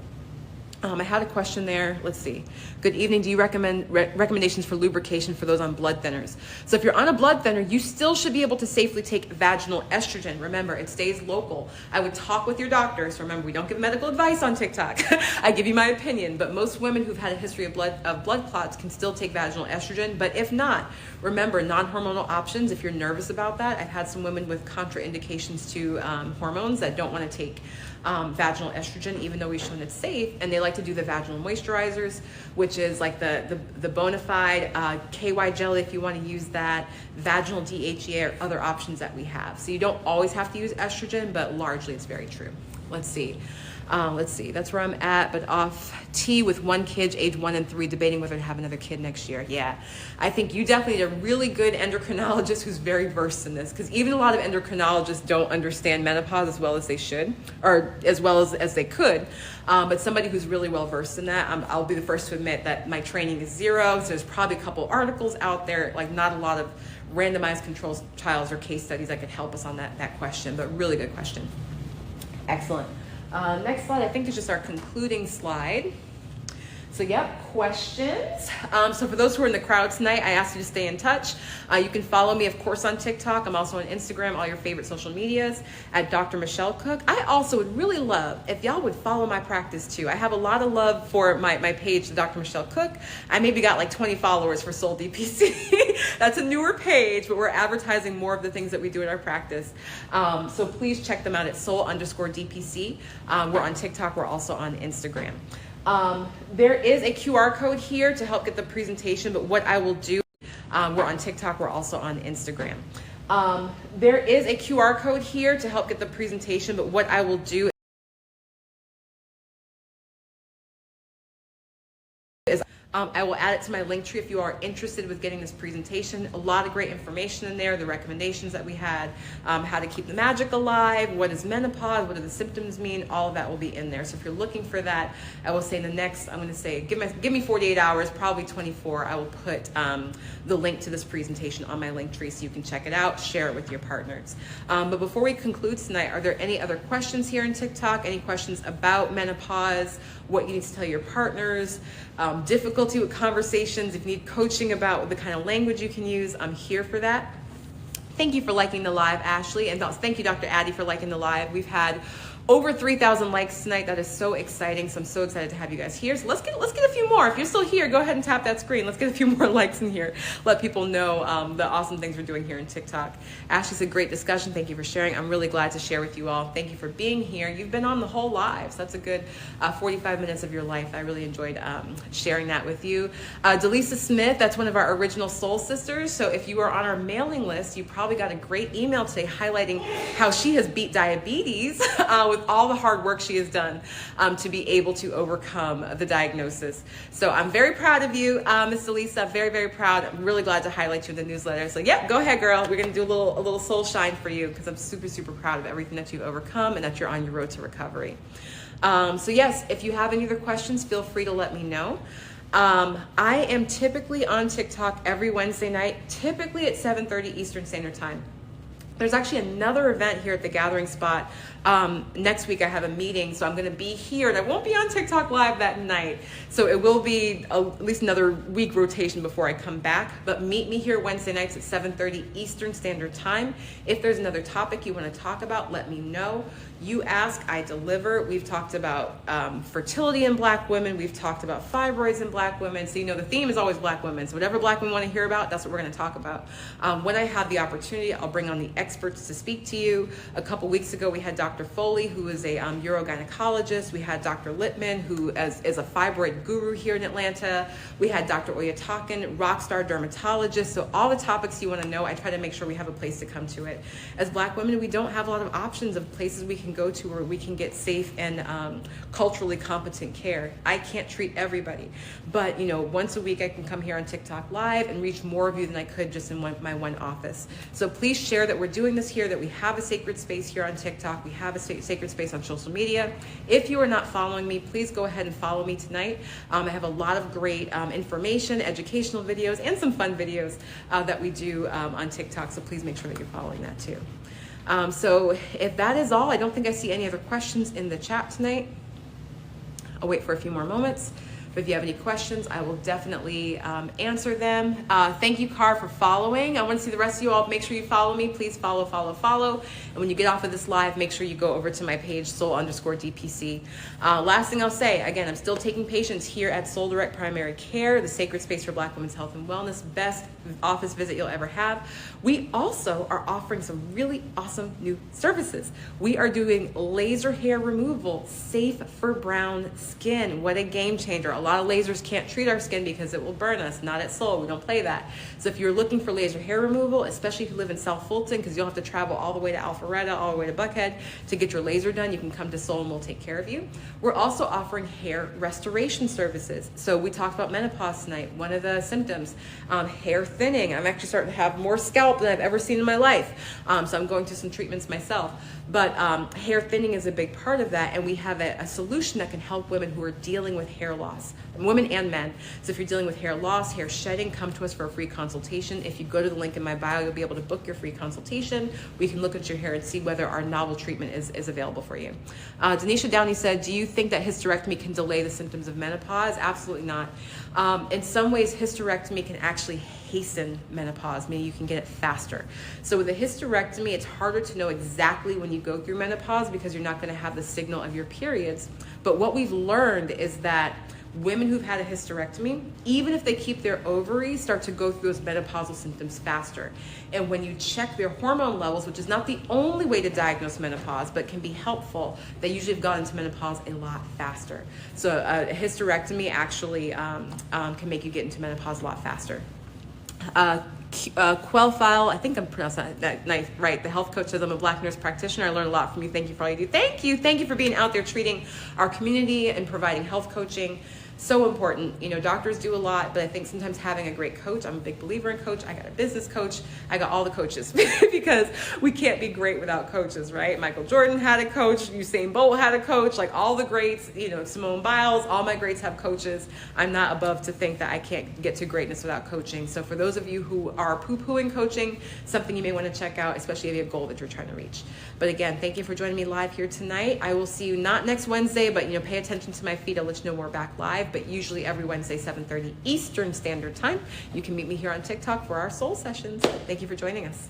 I had a question there. Let's see. Good evening. Do you recommend recommendations for lubrication for those on blood thinners? So if you're on a blood thinner, you still should be able to safely take vaginal estrogen. Remember, it stays local. I would talk with your doctors. Remember, we don't give medical advice on TikTok. I give you my opinion, but most women who've had a history of blood clots can still take vaginal estrogen. But if not, remember, non-hormonal options. If you're nervous about that, I've had some women with contraindications to hormones that don't want to take vaginal estrogen, even though we've shown it's safe, and they like to do the vaginal moisturizers, which is like the Bonafide KY jelly, if you want to use that, vaginal DHEA, or other options that we have. So you don't always have to use estrogen, but largely it's very true. Let's see. That's where I'm at, but off T with 1 kid, age 1 and 3, debating whether to have another kid next year. Yeah, I think you definitely need a really good endocrinologist who's very versed in this, because even a lot of endocrinologists don't understand menopause as well as they should, or as well as they could. But somebody who's really well versed in that, I'll be the first to admit that my training is zero. So there's probably a couple articles out there, like not a lot of randomized controlled trials or case studies that could help us on that question, but really good question. Excellent. Next slide, I think is just our concluding slide. So yep, questions. So for those who are in the crowd tonight, I ask you to stay in touch. You can follow me, of course, on TikTok. I'm also on Instagram, all your favorite social medias, at Dr. Michelle Cooke. I also would really love if y'all would follow my practice too. I have a lot of love for my page, Dr. Michelle Cooke. I maybe got like 20 followers for Soul DPC. That's a newer page, but we're advertising more of the things that we do in our practice. So please check them out at Soul_DPC. We're on TikTok. We're also on Instagram. There is a QR code here to help get the presentation, but what I will do, we're on TikTok, we're also on Instagram. There is a QR code here to help get the presentation, but what I will do is I will add it to my link tree if you are interested with getting this presentation. A lot of great information in there, the recommendations that we had, how to keep the magic alive, what is menopause, what do the symptoms mean, all of that will be in there. So if you're looking for that, I will say in the next, I'm gonna say, give me 48 hours, probably 24, I will put the link to this presentation on my link tree so you can check it out, share it with your partners. But before we conclude tonight, are there any other questions here in TikTok? Any questions about menopause, what you need to tell your partners, difficulty with conversations, if you need coaching about the kind of language you can use, I'm here for that. Thank you for liking the live, Ashley, and thank you, Dr. Addy, for liking the live. We've had Over 3,000 likes tonight. That is so exciting. So I'm so excited to have you guys here. So let's get a few more. If you're still here, go ahead and tap that screen. Let's get a few more likes in here. Let people know the awesome things we're doing here in TikTok. Ashley said, great discussion. Thank you for sharing. I'm really glad to share with you all. Thank you for being here. You've been on the whole live. So that's a good 45 minutes of your life. I really enjoyed sharing that with you. Delisa Smith, that's one of our original Soul Sisters. So if you are on our mailing list, you probably got a great email today highlighting how she has beat diabetes with all the hard work she has done to be able to overcome the diagnosis. So I'm very proud of you, Ms. Delisa. Very, very proud. I'm really glad to highlight you in the newsletter. So yeah, go ahead, girl. We're going to do a little soul shine for you because I'm super, super proud of everything that you've overcome and that you're on your road to recovery. So yes, if you have any other questions, feel free to let me know. I am typically on TikTok every Wednesday night, typically at 7:30 Eastern Standard Time. There's actually another event here at the Gathering Spot. Next week I have a meeting, so I'm going to be here, and I won't be on TikTok live that night. So it will be at least another week rotation before I come back. But meet me here Wednesday nights at 7:30 Eastern Standard Time. If there's another topic you want to talk about, let me know. You ask, I deliver. We've talked about fertility in Black women. We've talked about fibroids in Black women. So, the theme is always Black women. So whatever Black women want to hear about, that's what we're going to talk about. When I have the opportunity, I'll bring on the experts to speak to you. A couple weeks ago, we had Dr. Foley, who is a urogynecologist. We had Dr. Littman, who is a fibroid guru here in Atlanta. We had Dr. Oyatakin, rock star dermatologist. So all the topics you want to know, I try to make sure we have a place to come to it. As Black women, we don't have a lot of options of places we can go to where we can get safe and culturally competent care. I can't treat everybody, but once a week I can come here on TikTok live and reach more of you than I could just in my one office. So please share that we're doing this here, that we have a sacred space here on TikTok. We have a sacred space on social media. If you are not following me, please go ahead and follow me tonight. I have a lot of great information, educational videos, and some fun videos that we do on TikTok. So please make sure that you're following that too. So if that is all, I don't think I see any other questions in the chat tonight. I'll wait for a few more moments. But if you have any questions, I will definitely answer them. Thank you, Car, for following. I want to see the rest of you all. Make sure you follow me. Please follow. And when you get off of this live, make sure you go over to my page, soul_DPC. Last thing I'll say, again, I'm still taking patients here at Soul Direct Primary Care, the sacred space for Black women's health and wellness, best office visit you'll ever have. We also are offering some really awesome new services. We are doing laser hair removal, safe for brown skin. What a game changer. A lot of lasers can't treat our skin because it will burn us. Not at Soul. We don't play that. So if you're looking for laser hair removal, especially if you live in South Fulton, because you'll have to travel all the way to Alpharetta, all the way to Buckhead to get your laser done, you can come to Soul and we'll take care of you. We're also offering hair restoration services. So we talked about menopause tonight. One of the symptoms, hair thinning. I'm actually starting to have more scalp than I've ever seen in my life. So I'm going through some treatments myself. But hair thinning is a big part of that, and we have a solution that can help women who are dealing with hair loss, women and men. So if you're dealing with hair loss, hair shedding, come to us for a free consultation. If you go to the link in my bio, you'll be able to book your free consultation. We can look at your hair and see whether our novel treatment is available for you. Denisha Downey said, do you think that hysterectomy can delay the symptoms of menopause? Absolutely not. In some ways, hysterectomy can actually hasten menopause, meaning you can get it faster. So with a hysterectomy, it's harder to know exactly when you go through menopause because you're not going to have the signal of your periods. But what we've learned is that women who've had a hysterectomy, even if they keep their ovaries, start to go through those menopausal symptoms faster. And when you check their hormone levels, which is not the only way to diagnose menopause, but can be helpful, they usually have gone into menopause a lot faster. So a hysterectomy actually can make you get into menopause a lot faster. Quellfile, I think I'm pronouncing that nice, right. The health coach says, I'm a Black nurse practitioner. I learned a lot from you. Thank you for all you do. Thank you for being out there treating our community and providing health coaching. So important. Doctors do a lot, but I think sometimes having a great coach, I'm a big believer in coach. I got a business coach. I got all the coaches because we can't be great without coaches, right? Michael Jordan had a coach. Usain Bolt had a coach. Like all the greats, Simone Biles, all my greats have coaches. I'm not above to think that I can't get to greatness without coaching. So for those of you who are poo-pooing coaching, something you may want to check out, especially if you have a goal that you're trying to reach. But again, thank you for joining me live here tonight. I will see you not next Wednesday, but pay attention to my feed. I'll let you know more back live. But usually every Wednesday, 7:30 Eastern Standard Time. You can meet me here on TikTok for our soul sessions. Thank you for joining us.